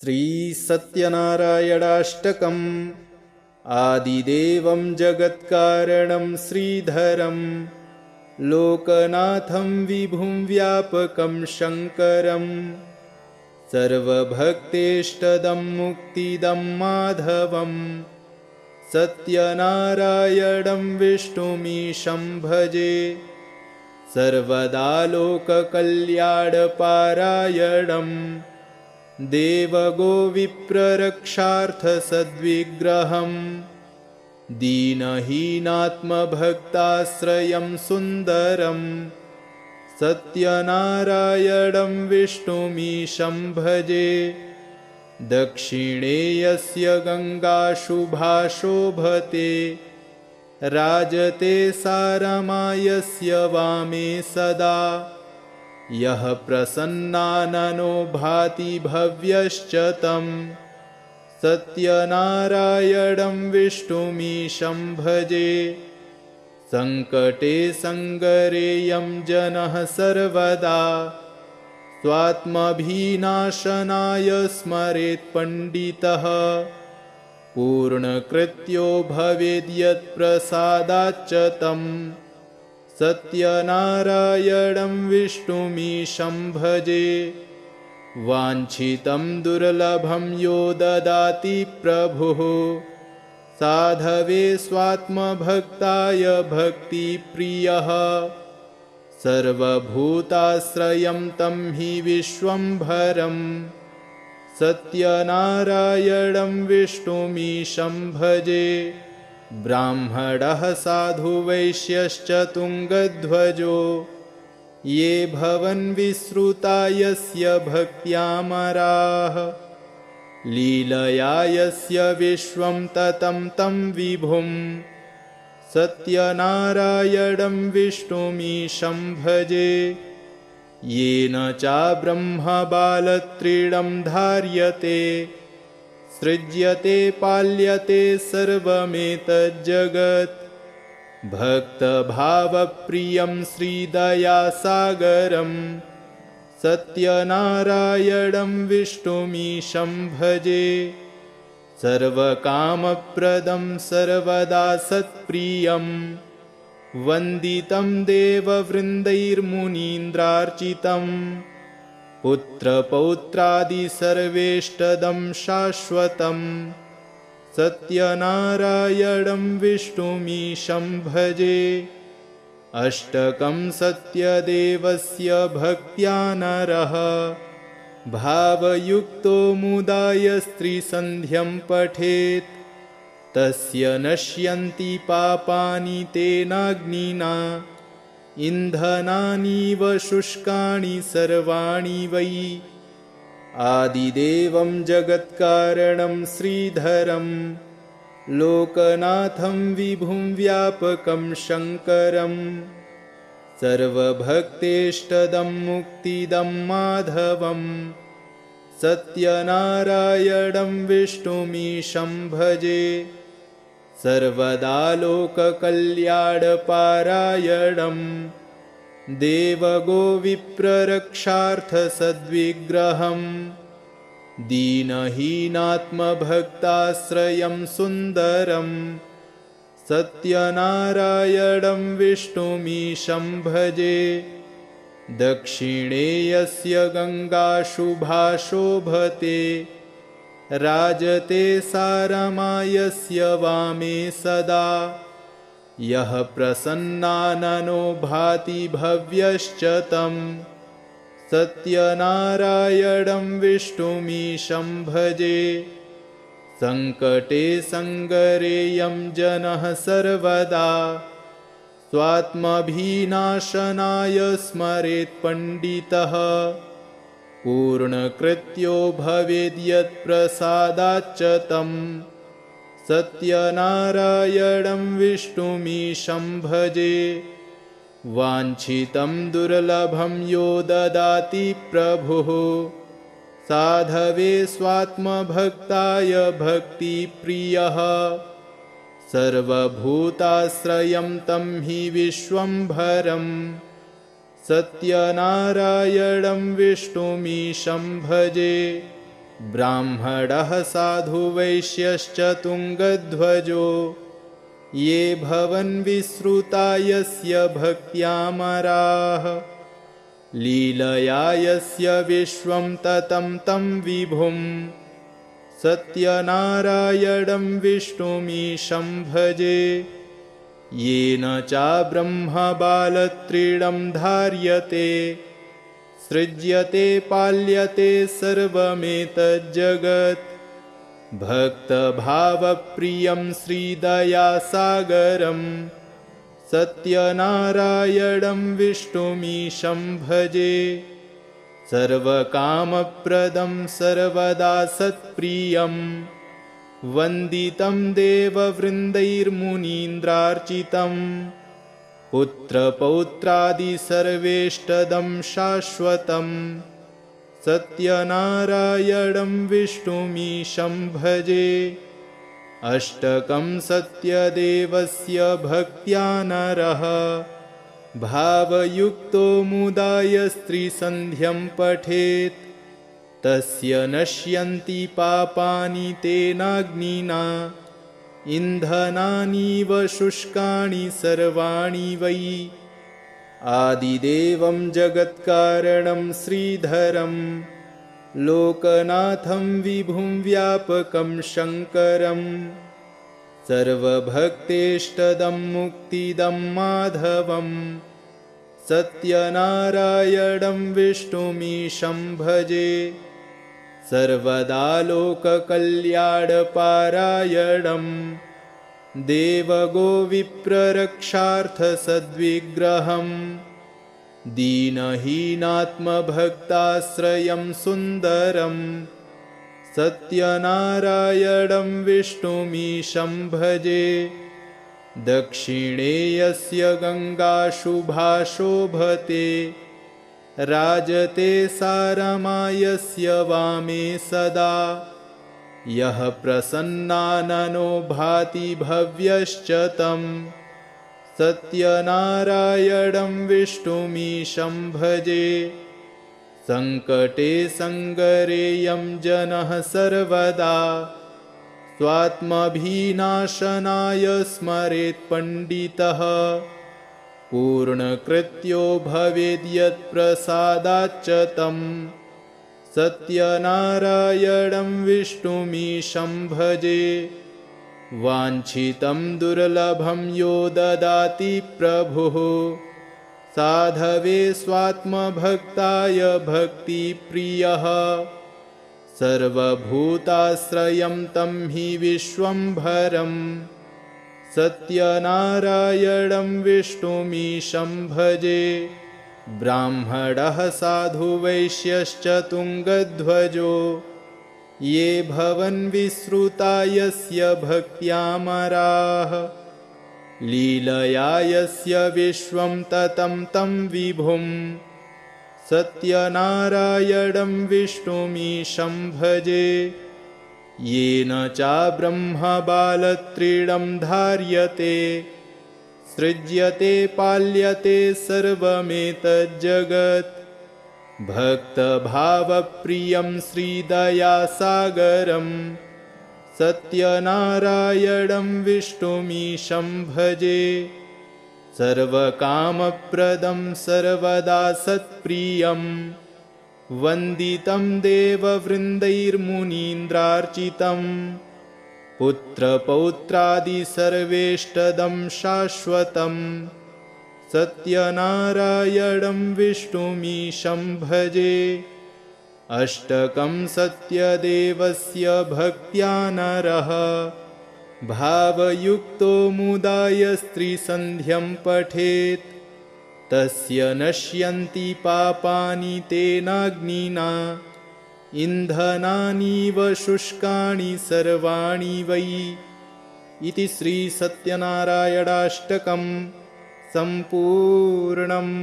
श्रीसत्यनारायणाष्टकम् आदिदेवं जगत्कारणं श्रीधरं लोकनाथं विभुं व्यापकं शङ्करं सर्वभक्तेष्टदं मुक्तिदं माधवं सत्यनारायणं विष्णुमीशं भजे सर्वदा लोककल्याणपारायणं देवगोविप्ररक्षार्थसद्विग्रहं दीनहीनात्मभक्ताश्रयं सुन्दरं सत्यनारायणं विष्णुमीशं भजे दक्षिणे यस्य गङ्गाशुभा शोभते राजते सारमायस्य वामे सदा यः प्रसन्नाननो भाति भव्यश्च तं सत्यनारायणं विष्णुमीशं भजे सङ्कटे सङ्गरेयं जनः सर्वदा स्वात्मभिनाशनाय स्मरेत् पण्डितः पूर्णकृत्यो भवेद्यत्प्रसादाच्च तं सत्यनारायणं विष्णुमीशं भजे वाञ्छितं दुर्लभं यो ददाति प्रभुः साधवे स्वात्मभक्ताय भक्तिप्रियः सर्वभूताश्रयं तं हि विश्वम्भरं सत्यनारायणं विष्णुमीशं भजे ब्राह्मणः साधुवैश्यश्च तुङ्गध्वजो ये भवन् विश्रुता यस्य भक्त्यामराः लीलया यस्य विश्वं ततं तं विभुं सत्यनारायणं विष्णुमीशं भजे येन चाब्रह्मबालत्रीणं धार्यते सृज्यते पाल्यते सर्वमेतज्जगत् भक्तभावप्रियं श्रीदयासागरं सत्यनारायणं विष्णुमीशं भजे सर्वकामप्रदं सर्वदा सत्प्रियं वन्दितं देववृन्दैर्मुनीन्द्रार्चितं पुत्रपौत्रादि सर्वेष्टदं शाश्वतं सत्यनारायणं विष्णुमीशं भजे अष्टकं सत्यदेवस्य भक्त्या नरः भावयुक्तो मुदा यस्त्रिसन्ध्यं पठेत् तस्य नश्यन्ति पापानि तेनाग्निना इन्धनानीव शुष्काणि सर्वाणि वै आदिदेवं जगत्कारणं श्रीधरं लोकनाथं विभुं व्यापकं शङ्करं सर्वभक्तेष्टदं मुक्तिदं माधवं सत्यनारायणं विष्णुमीशं भजे सर्वदा लोककल्याणपारायणं देवगोविप्ररक्षार्थसद्विग्रहं दीनहीनात्मभक्ताश्रयं सुन्दरं सत्यनारायणं विष्णुमीशं भजे दक्षिणे यस्य गङ्गाशुभा शोभते राजते सारमायस्य वामे सदा यः प्रसन्नाननो भाति भव्यश्च तं सत्यनारायणं विष्णुमीशं भजे सङ्कटे सङ्गरेयं जनः सर्वदा स्वात्मभिनाशनाय स्मरेत् पण्डितः पूर्णकृत्यो भवेद्यत्प्रसादाच्च तं सत्यनारायणं विष्णुमीशं भजे वाञ्छितं दुर्लभं यो ददाति प्रभुः साधवे स्वात्मभक्ताय भक्तिप्रियः सर्वभूताश्रयं तं हि विश्वम्भरं सत्यनारायणं विष्णुमीशं भजे ब्राह्मणः साधुवैश्यश्च तुङ्गध्वजो ये भवन् विश्रुता यस्य भक्त्यामराः लीलया यस्य विश्वं ततं तं विभुं सत्यनारायणं विष्णुमीशं भजे येन चाब्रह्मबालत्रीणं धार्यते सृज्यते पाल्यते सर्वमेतज्जगत् भक्तभावप्रियं श्रीदयासागरं सत्यनारायणं विष्णुमीशं भजे सर्वकामप्रदं सर्वदा सत्प्रियं वन्दितं देववृन्दैर्मुनीन्द्रार्चितं पुत्रपौत्रादि सर्वेष्टदं शाश्वतं सत्यनारायणं विष्णुमीशं भजे अष्टकं सत्यदेवस्य भक्त्या नरः भावयुक्तो मुदाय स्त्रीसन्ध्यं पठेत् तस्य नश्यन्ति पापानि तेनाग्निना इन्धनानीव शुष्काणि सर्वाणि वै आदिदेवं जगत्कारणं श्रीधरं लोकनाथं विभुं व्यापकं शङ्करं सर्वभक्तेष्टदं मुक्तिदं माधवं सत्यनारायणं विष्णुमीशं भजे सर्वदा लोककल्याणपारायणं देवगोविप्ररक्षार्थसद्विग्रहं दीनहीनात्मभक्ताश्रयं सुन्दरं सत्यनारायणं विष्णुमीशं भजे दक्षिणे यस्य गङ्गा शुभा शोभते राजते सारमा यस्य वामे सदा यः प्रसन्नाननो भाति भव्यश्च तं सत्यनारायणं विष्णुमीशं भजे सङ्कटे सङ्गरेयं जनः सर्वदा स्वात्मभिनाशनाय स्मरेत् पण्डितः पूर्णकृत्यो भवेद्यत्प्रसादाच्च तं सत्यनारायणं विष्णुमीशं भजे वाञ्छितं दुर्लभं यो ददाति प्रभुः साधवे स्वात्मभक्ताय भक्तिप्रियः सर्वभूताश्रयं तं हि विश्वम्भरं सत्यनारायणं विष्णुमीशं भजे ब्राह्मणः साधुवैश्यश्च तुङ्गध्वजो ये भवन् विश्रुता यस्य भक्त्यामराः लीलया यस्य विश्वं ततं तं विभुं सत्यनारायणं विष्णुमीशं भजे येन चाब्रह्मबालत्रीणं धार्यते सृज्यते पाल्यते सर्वमेतज्जगत् भक्तभावप्रियं श्रीदयासागरं सत्यनारायणं विष्णुमीशं भजे सर्वकामप्रदं सर्वदा सत्प्रियं वन्दितं देववृन्दैर्मुनीन्द्रार्चितं पुत्रपौत्रादि सर्वेष्टदं शाश्वतं सत्यनारायणं विष्णुमीशं भजे अष्टकं सत्यदेवस्य भक्त्या नरः भावयुक्तो मुदाय स्त्रीसन्ध्यं पठेत् तस्य नश्यन्ति पापानि तेनाग्निना इन्धनानीव शुष्कानि सर्वाणि वै इति श्रीसत्यनारायणाष्टकं सम्पूर्णम्।